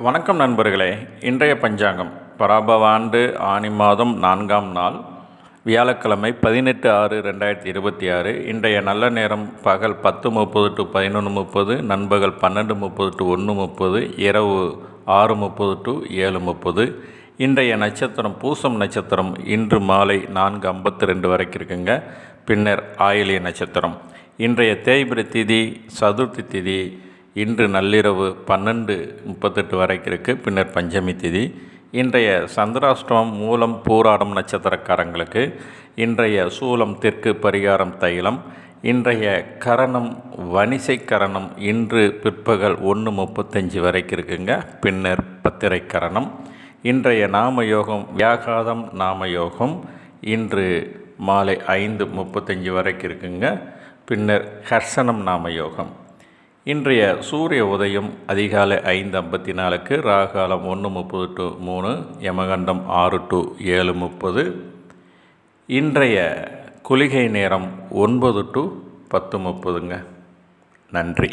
வணக்கம் நண்பர்களே. இன்றைய பஞ்சாங்கம் பராபவ ஆண்டு ஆனி மாதம் 4ஆம் நாள் வியாழக்கிழமை 18/6/2026. இன்றைய நல்ல நேரம் பகல் 10:30 to 11:30, நண்பகல் 12:30 to 1:30, இரவு 6:30 to 7:30. இன்றைய நட்சத்திரம் பூசம் நட்சத்திரம். இன்று மாலை 4:52 வரைக்கும் இருக்குங்க. பின்னர் ஆயிலிய நட்சத்திரம். இன்றைய தேய்பிரை திதி சதுர்த்தி திதி. இன்று நள்ளிரவு 12:38 வரைக்கும் இருக்குது. பின்னர் பஞ்சமி திதி. இன்றைய சந்திராஷ்டமம் மூலம் பூராடம் நட்சத்திரக்காரங்களுக்கு. இன்றைய சூலம் தெற்கு, பரிகாரம் தைலம். இன்றைய கரணம் வணிசை கரணம். இன்று பிற்பகல் 1:35 வரைக்கும் இருக்குங்க. பின்னர் பத்திரை கரணம். இன்றைய நாம யோகம் வியாகாதம் நாம யோகம். இன்று மாலை 5:35 வரைக்கும் இருக்குங்க. பின்னர் ஹர்ஷனம் நாம யோகம். இன்றைய சூரிய உதயம் அதிகாலை 5:54, ராகாலம் 1:30 to 3, யமகண்டம் 6 to 7:30. இன்றைய குளிகை நேரம் 9 to 10:30ங்க. நன்றி.